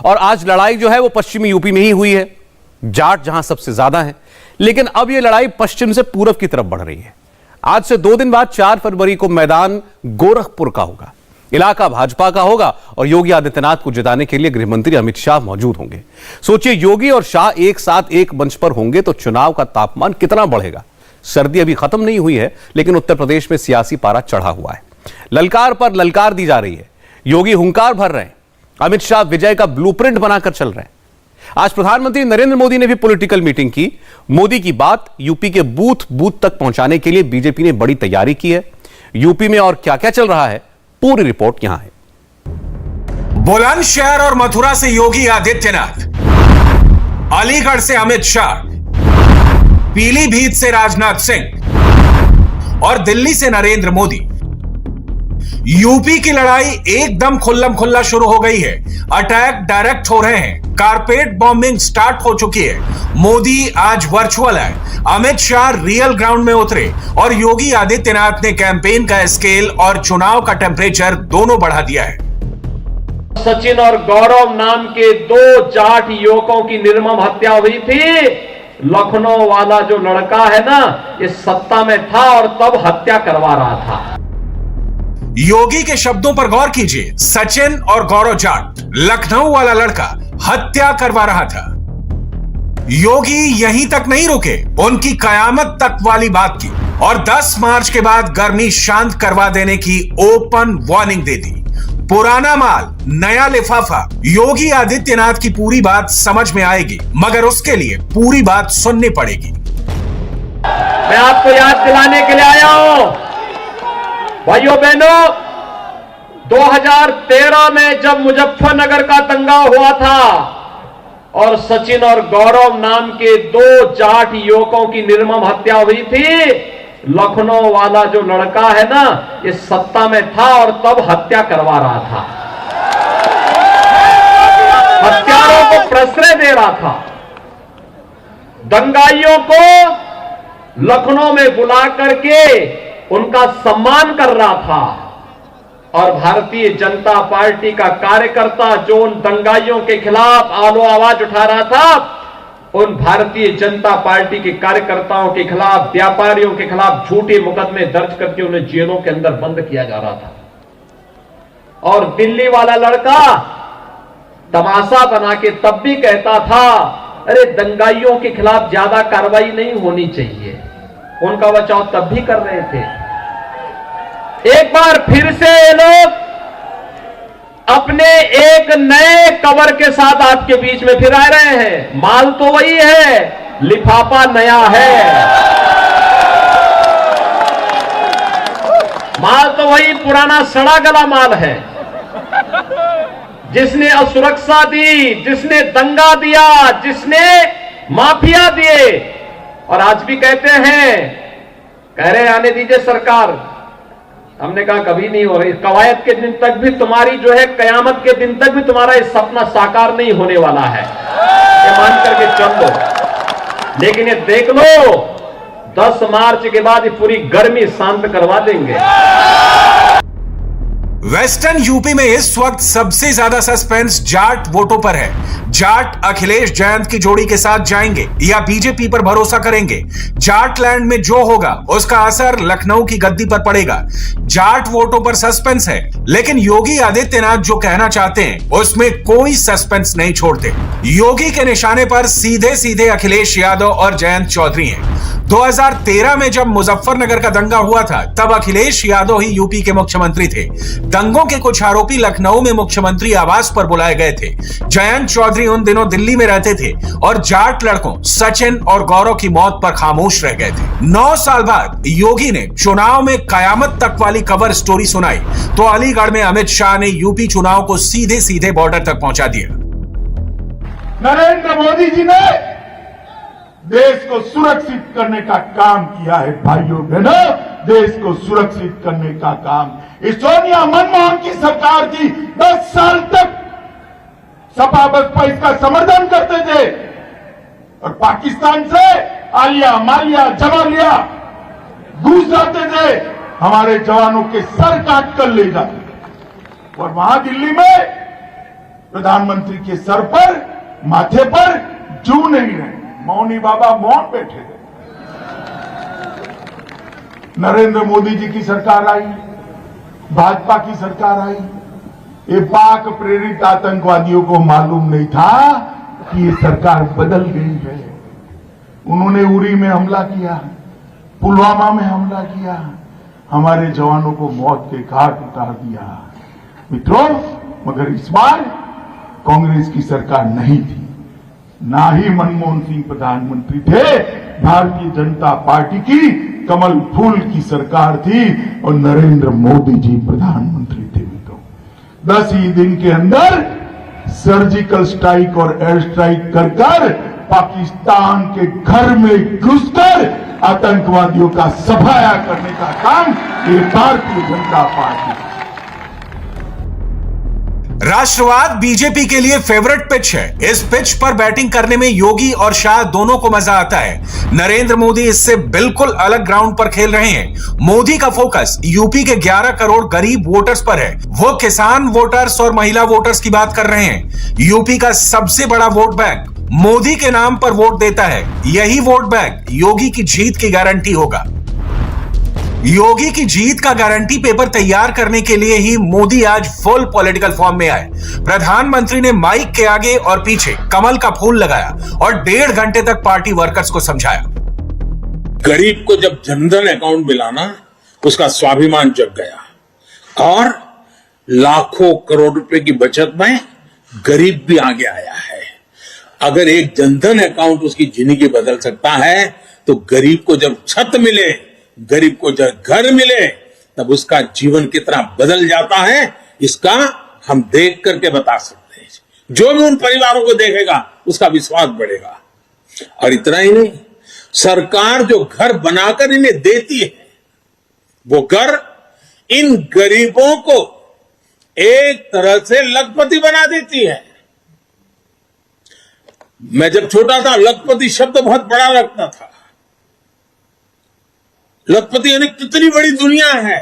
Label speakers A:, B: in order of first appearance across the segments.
A: और आज लड़ाई जो है वो पश्चिमी यूपी में ही हुई है, जाट जहां सबसे ज्यादा है। लेकिन अब यह लड़ाई पश्चिम से पूरब की तरफ बढ़ रही है। आज से 2 दिन बाद 4 फरवरी को मैदान गोरखपुर का होगा, इलाका भाजपा का होगा और योगी आदित्यनाथ को जिताने के लिए गृहमंत्री अमित शाह मौजूद होंगे। सोचिए, योगी और शाह एक साथ एक मंच पर होंगे तो चुनाव का तापमान कितना बढ़ेगा। सर्दी अभी खत्म नहीं हुई है, लेकिन उत्तर प्रदेश में सियासी पारा चढ़ा हुआ है। ललकार पर ललकार दी जा रही है। योगी हुंकार भर रहे हैं, अमित शाह विजय का ब्लूप्रिंट बनाकर चल रहे हैं। आज प्रधानमंत्री नरेंद्र मोदी ने भी पॉलिटिकल मीटिंग की। मोदी की बात यूपी के बूथ बूथ तक पहुंचाने के लिए बीजेपी ने बड़ी तैयारी की है। यूपी में और क्या क्या चल रहा है, पूरी रिपोर्ट यहां है।
B: बुलंदशहर और मथुरा से योगी आदित्यनाथ, अलीगढ़ से अमित शाह, पीलीभीत से राजनाथ सिंह और दिल्ली से नरेंद्र मोदी। यूपी की लड़ाई एकदम खुल्लम खुल्ला शुरू हो गई है। अटैक डायरेक्ट हो रहे हैं, कारपेट बॉम्बिंग स्टार्ट हो चुकी है। मोदी आज वर्चुअल है, अमित शाह रियल ग्राउंड में उतरे और योगी आदित्यनाथ ने कैंपेन का स्केल और चुनाव का टेम्परेचर दोनों बढ़ा दिया है।
C: सचिन और गौरव नाम के 2 जाट युवकों की निर्मम हत्या हुई थी। लखनऊ वाला जो लड़का है ना, इस सत्ता में था और तब हत्या करवा रहा था।
B: योगी के शब्दों पर गौर कीजिए। सचिन और गौरव जाट, लखनऊ वाला लड़का हत्या करवा रहा था। योगी यहीं तक नहीं रुके, उनकी कयामत तक वाली बात की और 10 मार्च के बाद गर्मी शांत करवा देने की ओपन वार्निंग दे दी। पुराना माल नया लिफाफा। योगी आदित्यनाथ की पूरी बात समझ में आएगी, मगर उसके लिए पूरी बात सुननी पड़ेगी।
C: मैं आपको याद दिलाने के लिए आया हूं, भाइयों बहनों, 2013 में जब मुजफ्फरनगर का दंगा हुआ था और सचिन और गौरव नाम के 2 जाट युवकों की निर्मम हत्या हुई थी, लखनऊ वाला जो लड़का है ना, इस सत्ता में था और तब हत्या करवा रहा था। हत्यारों को प्रश्रय दे रहा था। दंगाइयों को लखनऊ में बुला करके उनका सम्मान कर रहा था और भारतीय जनता पार्टी का कार्यकर्ता जो उन दंगाइयों के खिलाफ आलो आवाज उठा रहा था, उन भारतीय जनता पार्टी के कार्यकर्ताओं के खिलाफ, व्यापारियों के खिलाफ झूठे मुकदमे दर्ज करके उन्हें जेलों के अंदर बंद किया जा रहा था। और दिल्ली वाला लड़का तमाशा बना के तब भी कहता था, अरे दंगाइयों के खिलाफ ज्यादा कार्रवाई नहीं होनी चाहिए। उनका बचाव तब भी कर रहे थे। एक बार फिर से ये लोग अपने एक नए कवर के साथ आपके बीच में फिर आ रहे हैं। माल तो वही है, लिफाफा नया है। माल तो वही पुराना सड़ा गला माल है। जिसने असुरक्षा दी, जिसने दंगा दिया, जिसने माफिया दिए, और आज भी कहते हैं, कह रहे आने दीजिए सरकार। हमने कहा कभी नहीं हो रही। कवायद के दिन तक भी तुम्हारी जो है, कयामत के दिन तक भी तुम्हारा ये सपना साकार नहीं होने वाला है, ये मान करके चल लो। लेकिन ये देख लो, 10 मार्च के बाद ये पूरी गर्मी शांत करवा देंगे।
B: वेस्टर्न यूपी में इस वक्त सबसे ज्यादा सस्पेंस जाट वोटों पर है। जाट अखिलेश जयंत की जोड़ी के साथ जाएंगे या बीजेपी पर भरोसा करेंगे। जाट लैंड में जो होगा उसका असर लखनऊ की गद्दी पर पड़ेगा। जाट वोटों पर सस्पेंस है, लेकिन योगी आदित्यनाथ जो कहना चाहते हैं उसमें कोई सस्पेंस नहीं छोड़ते। योगी के निशाने पर सीधे सीधे अखिलेश यादव और जयंत चौधरी हैं। 2013 में जब मुजफ्फरनगर का दंगा हुआ था, तब अखिलेश यादव ही यूपी के मुख्यमंत्री थे। दंगों के कुछ आरोपी लखनऊ में मुख्यमंत्री आवास पर बुलाए गए थे। जयंत चौधरी उन दिनों दिल्ली में रहते थे और जाट लड़कों सचिन और गौरव की मौत पर खामोश रह गए थे। 9 साल बाद योगी ने चुनाव में कयामत तक वाली कवर स्टोरी सुनाई तो अलीगढ़ में अमित शाह ने यूपी चुनाव को सीधे सीधे बॉर्डर तक पहुंचा दिया।
D: नरेंद्र मोदी जी ने देश को सुरक्षित करने का काम किया है। भाइयों बहनों, देश को सुरक्षित करने का काम इस सोनिया मनमोहन की सरकार की 10 साल तक सपा बसपा इसका समर्थन करते थे और पाकिस्तान से आलिया मालिया जमालिया घुस जाते थे, हमारे जवानों के सर काट कर ले जाते। और वहां दिल्ली में प्रधानमंत्री के सर पर, माथे पर जू नहीं रहे। मौनी बाबा मौन बैठे थे। नरेंद्र मोदी जी की सरकार आई, भाजपा की सरकार आई। ये पाक प्रेरित आतंकवादियों को मालूम नहीं था कि ये सरकार बदल गई है। उन्होंने उरी में हमला किया, पुलवामा में हमला किया, हमारे जवानों को मौत के घाट उतार दिया। मित्रों, मगर इस बार कांग्रेस की सरकार नहीं थी, ना ही मनमोहन सिंह प्रधानमंत्री थे। भारतीय जनता पार्टी की कमल फूल की सरकार थी और नरेंद्र मोदी जी प्रधानमंत्री थे। मित्रों, 10 ही दिन के अंदर सर्जिकल स्ट्राइक और एयर स्ट्राइक कर पाकिस्तान के घर में घुसकर आतंकवादियों का सफाया करने का काम ये भारतीय जनता पार्टी।
B: राष्ट्रवाद बीजेपी के लिए फेवरेट पिच है। इस पिच पर बैटिंग करने में योगी और शाह दोनों को मजा आता है। नरेंद्र मोदी इससे बिल्कुल अलग ग्राउंड पर खेल रहे हैं। मोदी का फोकस यूपी के 11 करोड़ गरीब वोटर्स पर है। वो किसान वोटर्स और महिला वोटर्स की बात कर रहे हैं। यूपी का सबसे बड़ा वोट बैंक मोदी के नाम पर वोट देता है। यही वोट बैंक योगी की जीत की गारंटी होगा। योगी की जीत का गारंटी पेपर तैयार करने के लिए ही मोदी आज फुल पॉलिटिकल फॉर्म में आए। प्रधानमंत्री ने माइक के आगे और पीछे कमल का फूल लगाया और 1.5 घंटे तक पार्टी वर्कर्स को समझाया।
E: गरीब को जब जनधन अकाउंट मिला ना, उसका स्वाभिमान जग गया और लाखों करोड़ रुपए की बचत में गरीब भी आगे आया है। अगर एक जनधन अकाउंट उसकी जिंदगी बदल सकता है, तो गरीब को जब छत मिले, गरीब को जब घर मिले, तब उसका जीवन कितना बदल जाता है, इसका हम देख करके बता सकते हैं। जो भी उन परिवारों को देखेगा, उसका विश्वास बढ़ेगा। और इतना ही नहीं, सरकार जो घर बनाकर इन्हें देती है, वो घर इन गरीबों को एक तरह से लखपति बना देती है। मैं जब छोटा था, लखपति शब्द बहुत बड़ा लगता था। लखपति यानी कितनी बड़ी दुनिया है,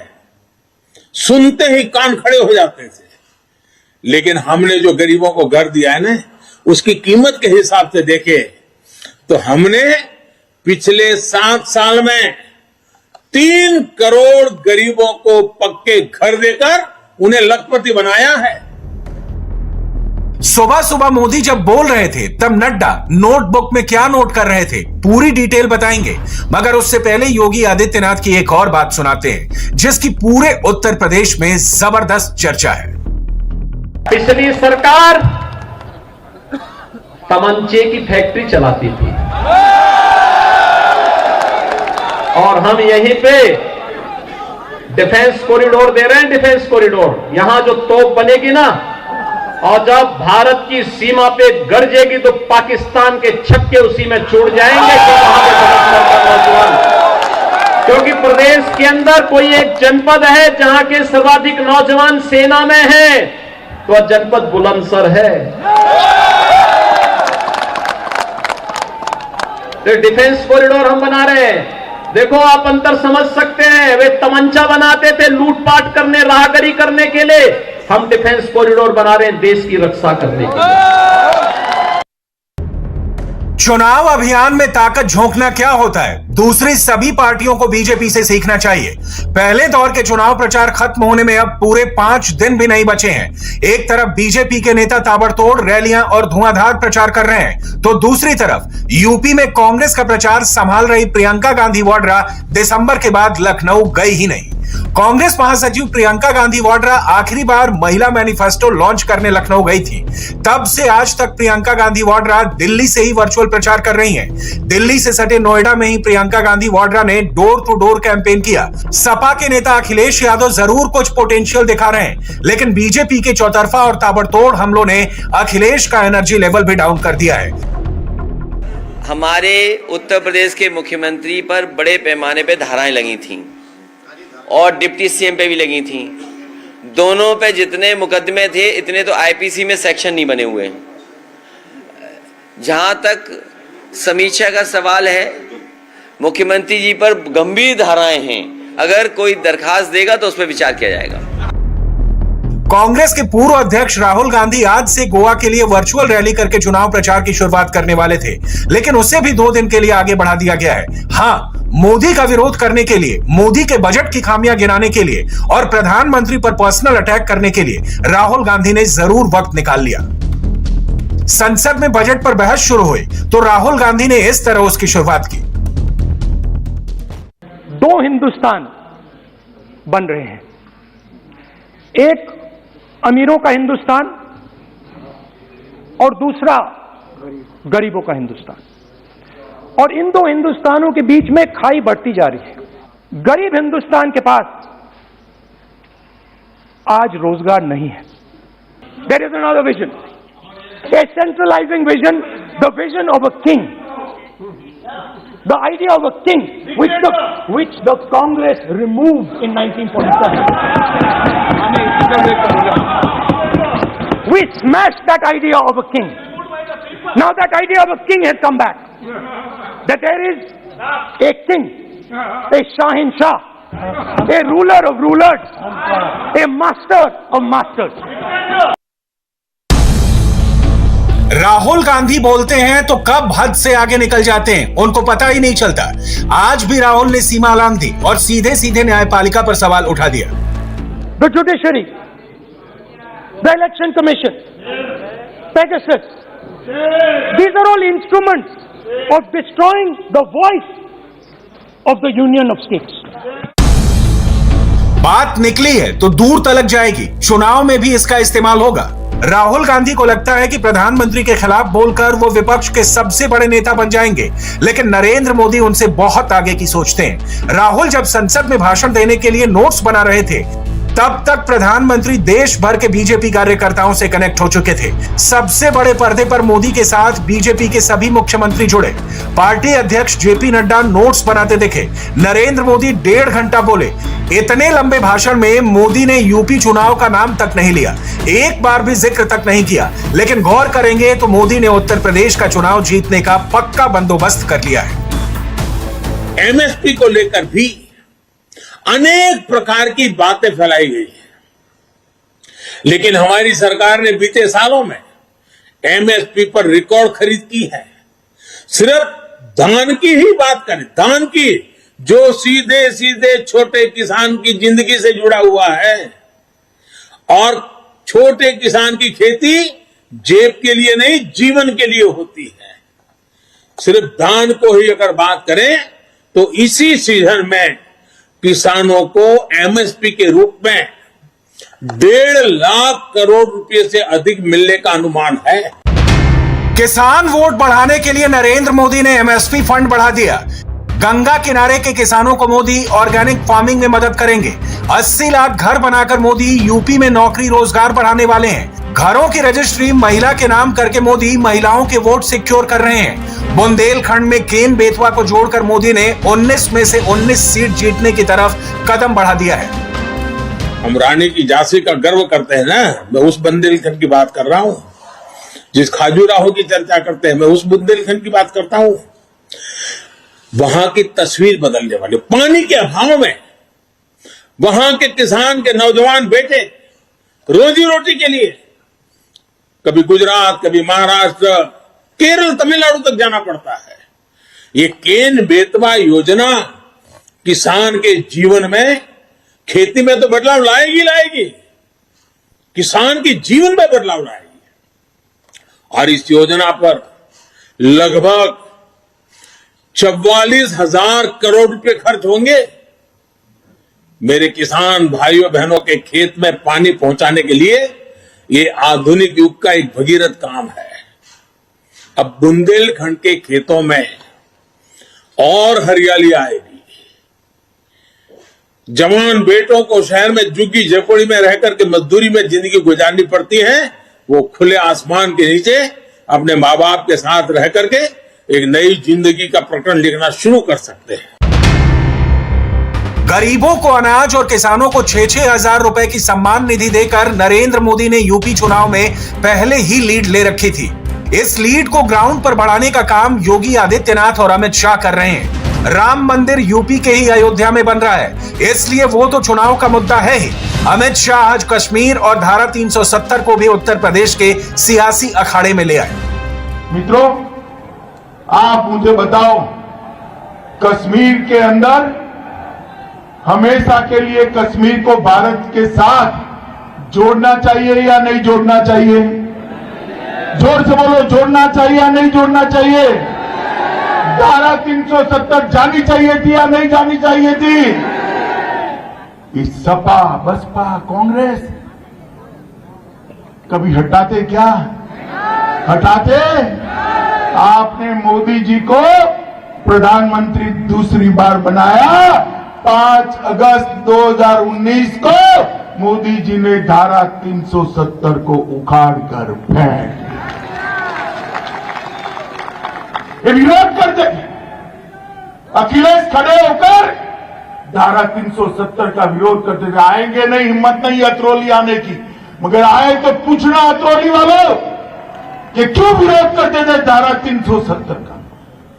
E: सुनते ही कान खड़े हो जाते थे। लेकिन हमने जो गरीबों को घर दिया है ना, उसकी कीमत के हिसाब से देखे तो हमने पिछले 7 साल में 3 करोड़ गरीबों को पक्के घर देकर उन्हें लखपति बनाया है।
B: सुबह सुबह मोदी जब बोल रहे थे, तब नड्डा नोटबुक में क्या नोट कर रहे थे, पूरी डिटेल बताएंगे। मगर उससे पहले योगी आदित्यनाथ की एक और बात सुनाते हैं, जिसकी पूरे उत्तर प्रदेश में जबरदस्त चर्चा है।
C: पिछली सरकार तमंचे की फैक्ट्री चलाती थी और हम यहीं पे डिफेंस कॉरिडोर दे रहे हैं। डिफेंस कॉरिडोर, यहां जो तोप बनेगी ना, और जब भारत की सीमा पे गरजेगी तो पाकिस्तान के छक्के उसी में छूट जाएंगे। क्योंकि प्रदेश के अंदर कोई एक जनपद है जहां के सर्वाधिक नौजवान सेना में है, तो जनपद बुलंदशहर है। तो डिफेंस कॉरिडोर हम बना रहे हैं। देखो, आप अंतर समझ सकते हैं। वे तमंचा बनाते थे लूटपाट करने, राहगरी करने के लिए। हम डिफेंस कॉरिडोर बना रहे हैं देश की रक्षा करने के लिए।
B: चुनाव अभियान में ताकत झोंकना क्या होता है, दूसरी सभी पार्टियों को बीजेपी से सीखना चाहिए। पहले दौर के चुनाव प्रचार खत्म होने में अब पूरे 5 दिन भी नहीं बचे हैं। एक तरफ बीजेपी के नेता ताबड़तोड़ रैलियां और धुआंधार प्रचार कर रहे हैं, तो दूसरी तरफ यूपी में कांग्रेस का प्रचार संभाल रही प्रियंका गांधी वाड्रा दिसंबर के बाद लखनऊ गई ही नहीं। कांग्रेस महासचिव प्रियंका गांधी वाड्रा आखिरी बार महिला मैनिफेस्टो लॉन्च करने लखनऊ गई थी। तब से आज तक प्रियंका गांधी वाड्रा दिल्ली से ही वर्चुअल प्रचार कर रही हैं। दिल्ली से सटे नोएडा में ही प्रियंका गांधी वाड्रा ने डोर टू डोर कैंपेन किया। सपा के नेता अखिलेश यादव जरूर कुछ पोटेंशियल दिखा रहे हैं, लेकिन बीजेपी के चौतरफा और ताबड़तोड़ हमलों ने अखिलेश का एनर्जी लेवल भी डाउन कर दिया है।
F: हमारे उत्तर प्रदेश के मुख्यमंत्री पर बड़े पैमाने पे धाराएं लगी थीं और डिप्टी सीएम पे भी लगी थीं। दोनों पे जितने मुकदमे थे, इतने तो आईपीसी में सेक्शन नहीं बने हुए। जहां तक समीक्षा का सवाल है, मुख्यमंत्री जी पर गंभीर धाराएं हैं। अगर कोई दरखास्त देगा तो उस पर विचार किया जाएगा।
B: कांग्रेस के पूर्व अध्यक्ष राहुल गांधी आज से गोवा के लिए वर्चुअल रैली करके चुनाव प्रचार की शुरुआत करने वाले थे, लेकिन उसे भी 2 दिन के लिए आगे बढ़ा दिया गया है। हाँ, मोदी का विरोध करने के लिए, मोदी के बजट की खामियां गिनाने के लिए और प्रधानमंत्री पर पर्सनल अटैक करने के लिए राहुल गांधी ने जरूर वक्त निकाल लिया। संसद में बजट पर बहस शुरू हुई तो राहुल गांधी ने इस तरह उसकी शुरुआत की।
G: 2 हिंदुस्तान बन रहे हैं, एक अमीरों का हिंदुस्तान और दूसरा गरीबों का हिंदुस्तान। और इन 2 हिंदुस्तानों के बीच में खाई बढ़ती जा रही है। गरीब हिंदुस्तान के पास आज रोजगार नहीं है। There is another vision, a centralizing vision, the vision of a king, the idea of a king which the Congress removed in 1947. We smashed that idea of a king. Now that idea of a king has come back. That there is a king, a Shahin Shah, a ruler of rulers, a master of masters.
B: Rahul Gandhi बोलते हैं तो कब हद से आगे निकल जाते हैं उनको पता ही नहीं चलता। आज भी राहुल ने सीमा लांघ दी और सीधे सीधे न्यायपालिका पर सवाल उठा दिया।
G: The judiciary, the election commission, Pegasus, these are all instruments of destroying the voice of the Union of States.
B: बात निकली है तो दूर तलक जाएगी, चुनाव में भी इसका इस्तेमाल होगा। राहुल गांधी को लगता है कि प्रधानमंत्री के खिलाफ बोलकर वो विपक्ष के सबसे बड़े नेता बन जाएंगे, लेकिन नरेंद्र मोदी उनसे बहुत आगे की सोचते हैं। राहुल जब संसद में भाषण देने के लिए नोट्स बना रहे थे, तब तक प्रधानमंत्री देश भर के बीजेपी कार्यकर्ताओं से कनेक्ट हो चुके थे। सबसे बड़े पर्दे पर मोदी के साथ बीजेपी के सभी मुख्यमंत्री जुड़े। पार्टी अध्यक्ष जेपी नड्डा नोट्स बनाते दिखे। नरेंद्र मोदी 1.5 घंटा बोले। इतने लंबे भाषण में मोदी ने यूपी चुनाव का नाम तक नहीं लिया, एक बार भी जिक्र तक नहीं किया। लेकिन गौर करेंगे तो मोदी ने उत्तर प्रदेश का चुनाव जीतने का पक्का बंदोबस्त कर लिया है।
E: एमएसपी को लेकर भी अनेक प्रकार की बातें फैलाई गई हैं, लेकिन हमारी सरकार ने बीते सालों में एमएसपी पर रिकॉर्ड खरीद की है। सिर्फ धान की ही बात करें, धान की, जो सीधे सीधे छोटे किसान की जिंदगी से जुड़ा हुआ है, और छोटे किसान की खेती जेब के लिए नहीं, जीवन के लिए होती है। सिर्फ धान को ही अगर बात करें तो इसी सीजन में किसानों को एमएसपी के रूप में 1.5 लाख करोड़ रुपए से अधिक मिलने का अनुमान है।
B: किसान वोट बढ़ाने के लिए नरेंद्र मोदी ने एमएसपी फंड बढ़ा दिया। गंगा किनारे के किसानों को मोदी ऑर्गेनिक फार्मिंग में मदद करेंगे। 80 लाख घर बनाकर मोदी यूपी में नौकरी रोजगार बढ़ाने वाले हैं। घरों की रजिस्ट्री महिला के नाम करके मोदी महिलाओं के वोट सिक्योर कर रहे हैं। बुंदेलखंड में केन बेतवा को जोड़कर मोदी ने 19 में से 19 सीट जीतने की तरफ कदम बढ़ा दिया है।
E: हम रानी की झांसी का गर्व करते हैं ना, मैं उस बुंदेलखंड की बात कर रहा हूं। जिस खाजूराहो की चर्चा करते हैं, मैं उस बुंदेलखंड की बात करता हूं। वहां की तस्वीर बदलने वाली, पानी के अभाव में वहां के किसान के नौजवान बेटे रोजी रोटी के लिए कभी गुजरात, कभी महाराष्ट्र, केरल, तमिलनाडु तक जाना पड़ता है। ये केन बेतवा योजना किसान के जीवन में, खेती में तो बदलाव लाएगी, किसान के जीवन में बदलाव लाएगी। और इस योजना पर लगभग 44,000 करोड़ रुपए खर्च होंगे। मेरे किसान भाइयों बहनों के खेत में पानी पहुंचाने के लिए ये आधुनिक युग का एक भगीरथ काम है। अब बुंदेलखंड के खेतों में और हरियाली आएगी। जवान बेटों को शहर में झुग्गी झोपड़ी में रह करके मजदूरी में जिंदगी गुजारनी पड़ती है, वो खुले आसमान के नीचे अपने माँ बाप के साथ रह करके एक नई जिंदगी का प्रकरण लिखना शुरू कर सकते हैं।
B: गरीबों को अनाज और किसानों को 6-6 हजार रुपए की सम्मान निधि देकर नरेंद्र मोदी ने यूपी चुनाव में पहले ही लीड ले रखी थी। इस लीड को ग्राउंड पर बढ़ाने का काम योगी आदित्यनाथ और अमित शाह कर रहे हैं। राम मंदिर यूपी के ही अयोध्या में बन रहा है, इसलिए वो तो चुनाव का मुद्दा है ही। अमित शाह आज कश्मीर और धारा 370 को भी उत्तर प्रदेश के सियासी अखाड़े में ले आए।
D: मित्रों, आप मुझे बताओ, कश्मीर के अंदर हमेशा के लिए कश्मीर को भारत के साथ जोड़ना चाहिए या नहीं जोड़ना चाहिए? जोर से बोलो, जोड़ना चाहिए या नहीं जोड़ना चाहिए? धारा 370 जानी चाहिए थी या नहीं जानी चाहिए थी? इस सपा, बसपा, कांग्रेस कभी हटाते क्या? हटाते? आपने मोदी जी को प्रधानमंत्री दूसरी बार बनाया। 5 अगस्त 2019 को मोदी जी ने धारा 370 को उखाड़ कर फेंक दिया। ये विरोध करते अखिलेश खड़े होकर धारा 370 का विरोध करते थे। आएंगे नहीं, हिम्मत नहीं अतरौली आने की, मगर आए तो पूछना अतरौली वालों कि क्यों विरोध करते थे धारा 370 का।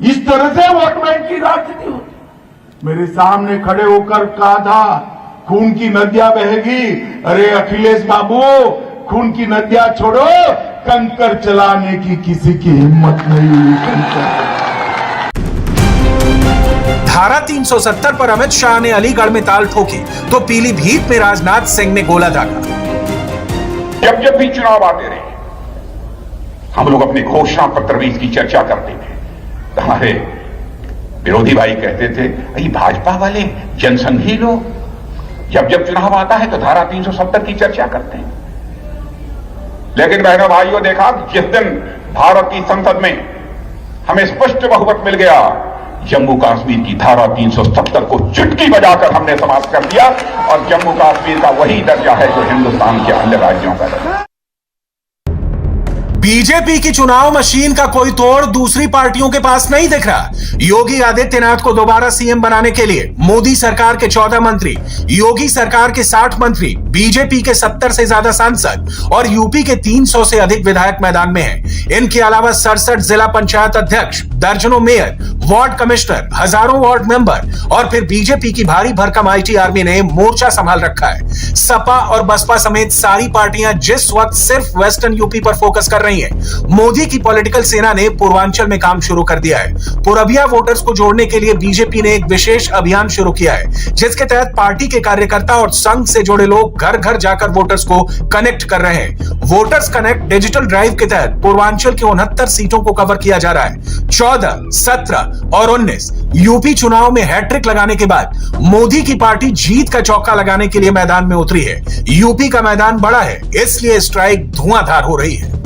D: इस तरह से वोट बैंक की राजनीति होती। मेरे सामने खड़े होकर कहा था खून की नदियां बहेगी। अरे अखिलेश बाबू, खून की नदियां छोड़ो, कंकर चलाने की किसी की हिम्मत नहीं हुई।
B: धारा 370 पर अमित शाह ने अलीगढ़ में ताल ठोकी तो पीलीभीत में राजनाथ सिंह ने गोला दागा।
H: जब जब भी चुनाव आते रहे, हम लोग अपने घोषणा पत्र में इसकी चर्चा करते थे। तो हमारे विरोधी भाई कहते थे, भाई भाजपा वाले जनसंघी लोग जब जब चुनाव आता है तो धारा 370 की चर्चा करते हैं। लेकिन बहनों भाइयों, देखा जिस दिन भारत की संसद में हमें स्पष्ट बहुमत मिल गया, जम्मू कश्मीर की धारा 370 को चुटकी बजाकर हमने समाप्त कर दिया और जम्मू कश्मीर का वही दर्जा है जो हिंदुस्तान के अन्य राज्यों का दर्जा है।
B: बीजेपी की चुनाव मशीन का कोई तोड़ दूसरी पार्टियों के पास नहीं दिख रहा। योगी आदित्यनाथ को दोबारा सीएम बनाने के लिए मोदी सरकार के 14 मंत्री, योगी सरकार के 60 मंत्री, बीजेपी के 70 से ज्यादा सांसद और यूपी के 300 से अधिक विधायक मैदान में हैं। इनके अलावा 67 जिला पंचायत अध्यक्ष, दर्जनों मेयर, वार्ड कमिश्नर, हजारों वार्ड मेंबर और फिर बीजेपी की भारी भरकम आईटी आर्मी ने मोर्चा संभाल रखा है। सपा और बसपा समेत सारी पार्टियां जिस वक्त सिर्फ वेस्टर्न यूपी पर फोकस कर रही है, मोदी की पॉलिटिकल सेना ने पूर्वांचल में काम शुरू कर दिया है। पूरबिया वोटर्स को जोड़ने के लिए बीजेपी ने एक विशेष अभियान शुरू किया है, जिसके तहत पार्टी के कार्यकर्ता और संघ से जुड़े लोग घर घर जाकर वोटर्स को कनेक्ट कर रहे हैं। वोटर्स कनेक्ट डिजिटल ड्राइव के तहत पूर्वांचल की 69 सीटों को कवर किया जा रहा है। 14, 17 और 19 यूपी चुनाव में हैट्रिक लगाने के बाद मोदी की पार्टी जीत का चौका लगाने के लिए मैदान में उतरी है। यूपी का मैदान बड़ा है, इसलिए स्ट्राइक धुआंधार हो रही है।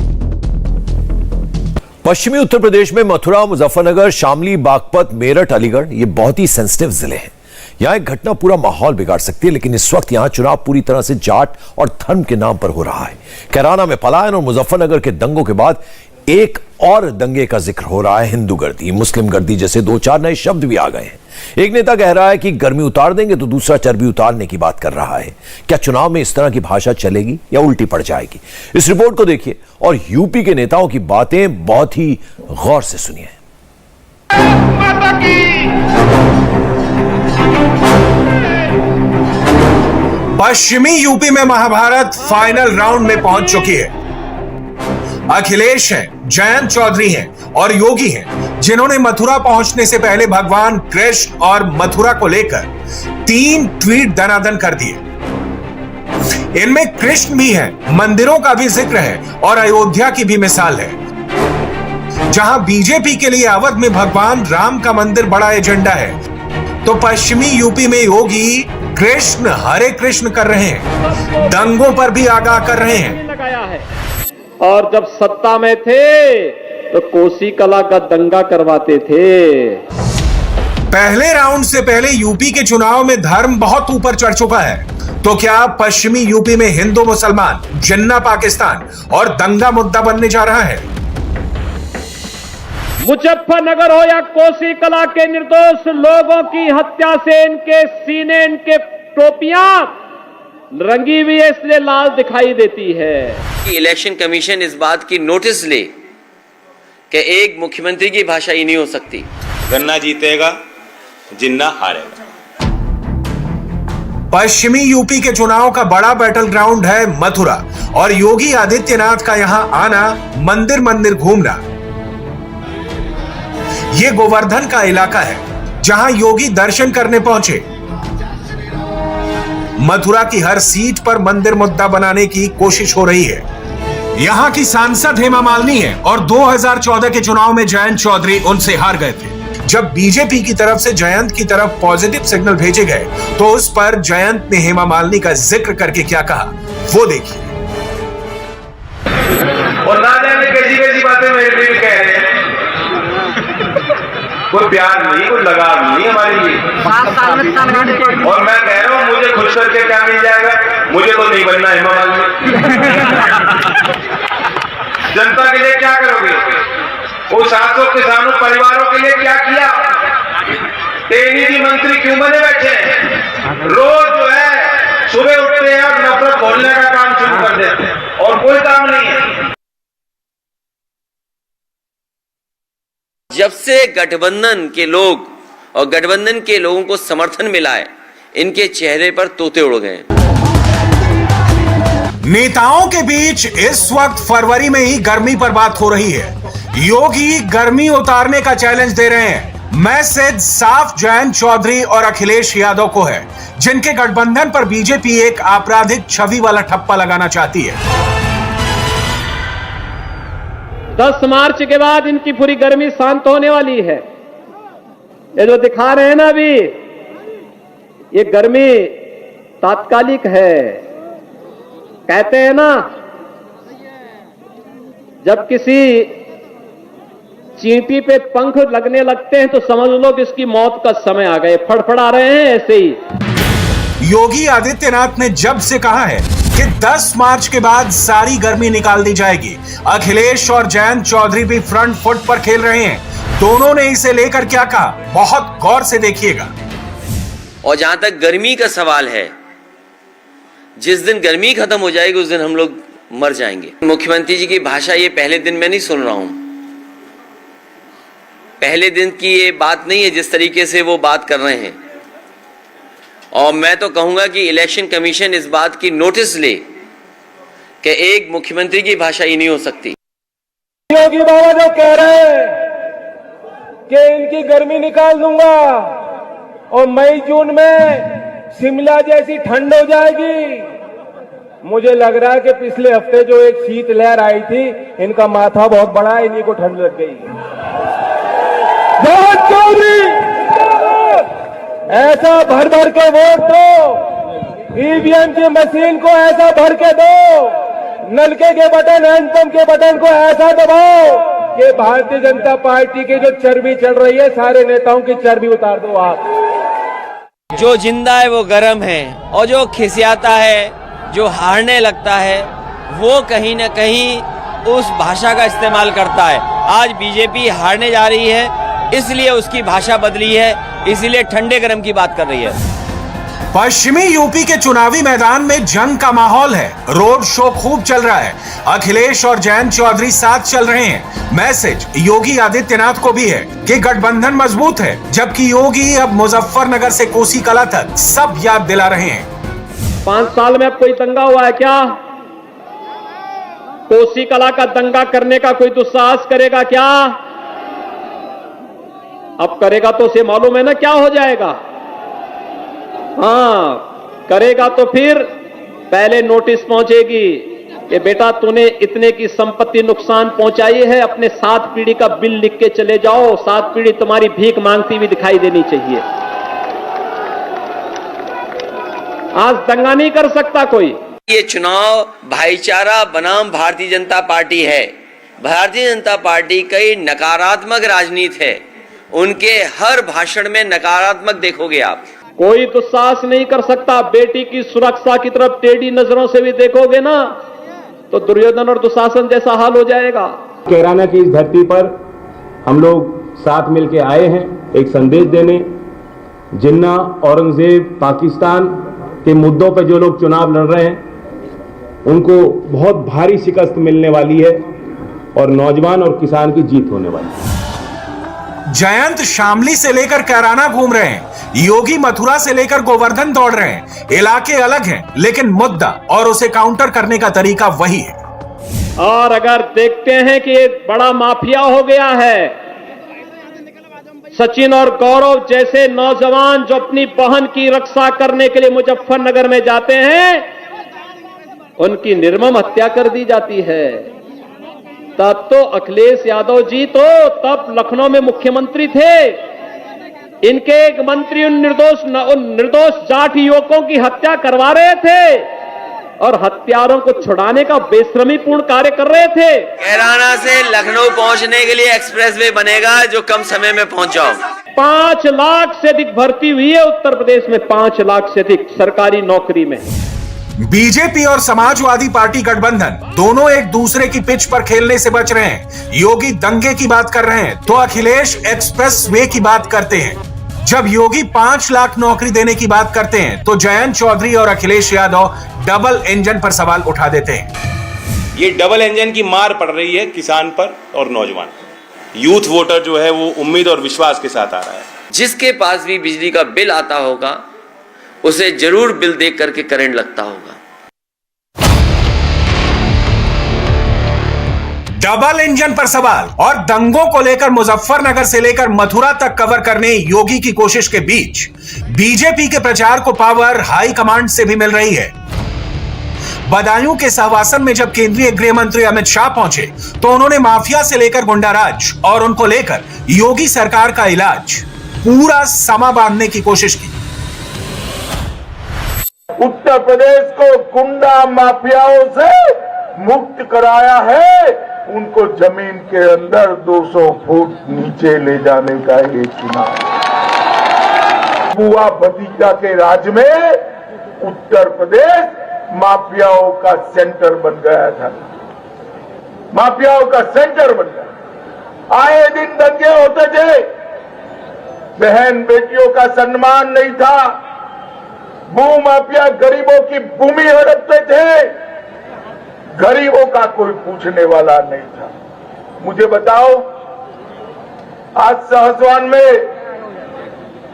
I: पश्चिमी उत्तर प्रदेश में मथुरा, मुजफ्फरनगर, शामली, बागपत, मेरठ, अलीगढ़ ये बहुत ही सेंसिटिव जिले हैं। यहां एक घटना पूरा माहौल बिगाड़ सकती है, लेकिन इस वक्त यहां चुनाव पूरी तरह से जाट और धर्म के नाम पर हो रहा है। कैराना में पलायन और मुजफ्फरनगर के दंगों के बाद एक और दंगे का जिक्र हो रहा है, हिंदू गर्दी, मुस्लिम गर्दी जैसे 2-4 नए शब्द भी आ गए हैं। एक नेता कह रहा है कि गर्मी उतार देंगे तो दूसरा चर्बी उतारने की बात कर रहा है। क्या चुनाव में इस तरह की भाषा चलेगी या उल्टी पड़ जाएगी? इस रिपोर्ट को देखिए और यूपी के नेताओं की बातें बहुत ही गौर से सुनिए।
B: पश्चिमी यूपी में महाभारत फाइनल राउंड में पहुंच चुकी है। अखिलेश हैं, जयंत चौधरी हैं और योगी हैं, जिन्होंने मथुरा पहुंचने से पहले भगवान कृष्ण और मथुरा को लेकर 3 ट्वीट दनादन कर दिए। इनमें कृष्ण भी है, मंदिरों का भी जिक्र है और अयोध्या की भी मिसाल है। जहां बीजेपी के लिए अवध में भगवान राम का मंदिर बड़ा एजेंडा है, तो पश्चिमी यूपी में योगी कृष्ण हरे कृष्ण कर रहे हैं, दंगों पर भी आगाह कर रहे हैं।
C: और जब सत्ता में थे तो कोसी कला का दंगा करवाते थे।
B: पहले राउंड से पहले यूपी के चुनाव में धर्म बहुत ऊपर चढ़ चुका है, तो क्या पश्चिमी यूपी में हिंदू मुसलमान, जिन्ना पाकिस्तान और दंगा मुद्दा बनने जा रहा है?
C: मुजफ्फरनगर हो या कोसी कला के निर्दोष लोगों की हत्या से इनके सीने, इनके टोपियां रंगी हुई है, इसलिए लाल दिखाई देती है।
F: इलेक्शन कमीशन इस बात की नोटिस ले कि एक मुख्यमंत्री की भाषा ही नहीं हो सकती।
J: गन्ना जीतेगा जिन्ना हारेगा।
B: पश्चिमी यूपी के चुनाव का बड़ा बैटल ग्राउंड है मथुरा और योगी आदित्यनाथ का यहां आना, मंदिर मंदिर घूमना। यह गोवर्धन का इलाका है जहां योगी दर्शन करने पहुंचे। मथुरा की हर सीट पर मंदिर मुद्दा बनाने की कोशिश हो रही है। यहां की सांसद हेमा मालिनी है और 2014 के चुनाव में जयंत चौधरी उनसे हार गए थे। जब बीजेपी की तरफ से जयंत की तरफ पॉजिटिव सिग्नल भेजे गए तो उस पर जयंत ने हेमा मालिनी का जिक्र करके क्या कहा, वो देखिए।
K: और ना जाने कैसी कैसी बातें मेरे लिए कह रहे हैं। कोई प्यार नहीं, कोई लगाव नहीं हमारे लिए। और मैं कह रहा हूँ मुझे खुश करके क्या मिल जाएगा, मुझे तो नहीं बनना हेमा मालिनी। जनता के लिए क्या करोगे? वो 700 किसानों परिवारों के लिए क्या किया? तेनी जी मंत्री क्यों बने बैठे? रोज जो है सुबह उठते हैं और नफरत बोलने का काम शुरू कर देते हैं और कोई काम नहीं है।
F: जब से गठबंधन के लोग और गठबंधन के लोगों को समर्थन मिला है, इनके चेहरे पर तोते उड़ गए।
B: नेताओं के बीच इस वक्त फरवरी में ही गर्मी पर बात हो रही है। योगी गर्मी उतारने का चैलेंज दे रहे हैं। मैसेज साफ जयंत चौधरी और अखिलेश यादव को है, जिनके गठबंधन पर बीजेपी एक आपराधिक छवि वाला ठप्पा लगाना चाहती है।
C: 10 मार्च के बाद इनकी पूरी गर्मी शांत होने वाली है। ये जो दिखा रहे हैं ना अभी, ये गर्मी तात्कालिक है। कहते हैं ना, जब किसी चींटी पे पंख लगने लगते हैं तो समझ लो कि इसकी मौत का समय आ गया। फड़फड़ा रहे हैं ऐसे ही।
B: योगी आदित्यनाथ ने जब से कहा है कि 10 मार्च के बाद सारी गर्मी निकाल दी जाएगी, अखिलेश और जयंत चौधरी भी फ्रंट फुट पर खेल रहे हैं। दोनों ने इसे लेकर क्या कहा, बहुत गौर से देखिएगा।
F: और जहां तक गर्मी का सवाल है, जिस दिन गर्मी खत्म हो जाएगी उस दिन हम लोग मर जाएंगे। मुख्यमंत्री जी की भाषा ये पहले दिन मैं नहीं सुन रहा हूं। पहले दिन की ये बात नहीं है जिस तरीके से वो बात कर रहे हैं। और मैं तो कहूंगा कि इलेक्शन कमीशन इस बात की नोटिस ले कि एक मुख्यमंत्री की भाषा ही नहीं हो सकती।
G: योगी बाबा जो कह रहे हैं कि इनकी गर्मी निकाल दूंगा और मई जून में शिमला जैसी ठंड हो जाएगी, मुझे लग रहा है कि पिछले हफ्ते जो एक शीत लहर आई थी, इनका माथा बहुत बड़ा है, इन्हीं को ठंड लग गई। ऐसा भर भर के वोट दो, ईवीएम की मशीन को ऐसा भर के दो, नलके के बटन, हैंडपंप के बटन को ऐसा दबाओ कि भारतीय जनता पार्टी की जो चर्बी चढ़ रही है, सारे नेताओं की चर्बी उतार दो आप।
F: जो जिंदा है वो गर्म है और जो खिसियाता है, जो हारने लगता है, वो कहीं ना कहीं उस भाषा का इस्तेमाल करता है। आज बीजेपी हारने जा रही है, इसलिए उसकी भाषा बदली है, इसीलिए ठंडे गर्म की बात कर रही है।
B: पश्चिमी यूपी के चुनावी मैदान में जंग का माहौल है। रोड शो खूब चल रहा है। अखिलेश और जयंत चौधरी साथ चल रहे हैं। मैसेज योगी आदित्यनाथ को भी है कि गठबंधन मजबूत है, जबकि योगी अब मुजफ्फरनगर से कोसी कला तक सब याद दिला रहे हैं।
C: 5 साल में अब कोई दंगा हुआ है क्या? कोसी कला का दंगा करने का कोई दुस्साहस करेगा क्या? अब करेगा तो उसे मालूम है ना क्या हो जाएगा। हाँ, करेगा तो फिर पहले नोटिस पहुंचेगी कि बेटा तूने इतने की संपत्ति नुकसान पहुंचाई है, अपने 7 पीढ़ी का बिल लिख के चले जाओ। 7 पीढ़ी तुम्हारी भीख मांगती हुई दिखाई देनी चाहिए। आज दंगा नहीं कर सकता कोई।
F: ये चुनाव भाईचारा बनाम भारतीय जनता पार्टी है। भारतीय जनता पार्टी कई नकारात्मक राजनीति है, उनके हर भाषण में नकारात्मक देखोगे आप।
C: कोई दुस्साहस नहीं कर सकता। बेटी की सुरक्षा की तरफ टेढ़ी नजरों से भी देखोगे ना तो दुर्योधन और दुशासन जैसा हाल हो जाएगा।
L: कैराना की इस धरती पर हम लोग साथ मिलके आए हैं एक संदेश देने। जिन्ना, औरंगजेब, पाकिस्तान के मुद्दों पर जो लोग चुनाव लड़ रहे हैं उनको बहुत भारी शिकस्त मिलने वाली है और नौजवान और किसान की जीत होने वाली है।
B: जयंत शामली से लेकर कैराना घूम रहे हैं, योगी मथुरा से लेकर गोवर्धन दौड़ रहे हैं। इलाके अलग हैं, लेकिन मुद्दा और उसे काउंटर करने का तरीका वही है।
C: और अगर देखते हैं कि एक बड़ा माफिया हो गया है, सचिन और गौरव जैसे नौजवान जो अपनी बहन की रक्षा करने के लिए मुजफ्फरनगर में जाते हैं, उनकी निर्मम हत्या कर दी जाती है। तब तो अखिलेश यादव जी तो तब लखनऊ में मुख्यमंत्री थे, इनके एक मंत्री उन निर्दोष जाट युवकों की हत्या करवा रहे थे और हत्यारों को छुड़ाने का बेशर्मीपूर्ण कार्य कर रहे थे।
F: कैराना से लखनऊ पहुंचने के लिए एक्सप्रेसवे बनेगा जो कम समय में पहुंच जाओ।
C: 5 लाख से अधिक भर्ती हुई है उत्तर प्रदेश में, 5 लाख से अधिक सरकारी नौकरी में।
B: बीजेपी और समाजवादी पार्टी गठबंधन दोनों एक दूसरे की पिच पर खेलने से बच रहे हैं। योगी दंगे की बात कर रहे हैं तो अखिलेश एक्सप्रेस वे की बात करते हैं। जब योगी 5 लाख नौकरी देने की बात करते हैं तो जयंत चौधरी और अखिलेश यादव डबल इंजन पर सवाल उठा देते हैं।
L: ये डबल इंजन की मार पड़ रही है किसान पर और नौजवान पर। यूथ वोटर जो है वो उम्मीद और विश्वास के साथ आ रहा है।
F: जिसके पास भी बिजली का बिल आता होगा उसे जरूर बिल देख करके करंट लगता होगा।
B: डबल इंजन पर सवाल और दंगों को लेकर मुजफ्फरनगर से लेकर मथुरा तक कवर करने योगी की कोशिश के बीच बीजेपी के प्रचार को पावर हाई कमांड से भी मिल रही है। बदायूं के सहवासन में जब केंद्रीय गृह मंत्री अमित शाह पहुंचे तो उन्होंने माफिया से लेकर गुंडाराज और उनको लेकर योगी सरकार का इलाज पूरा समा बांधने की कोशिश की।
D: उत्तर प्रदेश को गुंडा माफियाओं से मुक्त कराया है, उनको जमीन के अंदर 200 फुट नीचे ले जाने का ये चुनाव। बुआ भतीजा के राज में उत्तर प्रदेश माफियाओं का सेंटर बन गया था, माफियाओं का सेंटर बन गया। आए दिन दंगे होते थे, बहन बेटियों का सम्मान नहीं था, भू माफिया गरीबों की भूमि हड़पते थे, गरीबों का कोई पूछने वाला नहीं था। मुझे बताओ, आज सहसवान में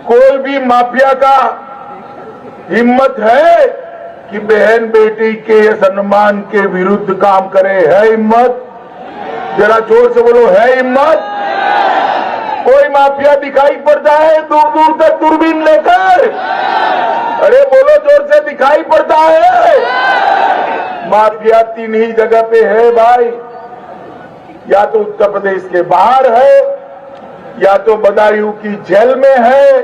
D: कोई भी माफिया का हिम्मत है कि बहन बेटी के सम्मान के विरुद्ध काम करे? है हिम्मत? जरा जोर से बोलो, है हिम्मत? कोई माफिया दिखाई पड़ता है दूर दूर तक दूरबीन लेकर? अरे बोलो, जोर से दिखाई पड़ता है? माफिया 3 ही जगह पे है भाई, या तो उत्तर प्रदेश के बाहर है, या तो बदायूं की जेल में है,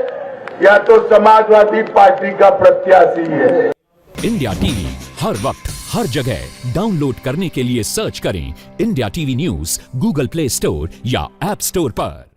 D: या तो समाजवादी पार्टी का प्रत्याशी है।
J: इंडिया टीवी हर वक्त हर जगह डाउनलोड करने के लिए सर्च करें India TV news Google play store या ऐप स्टोर पर।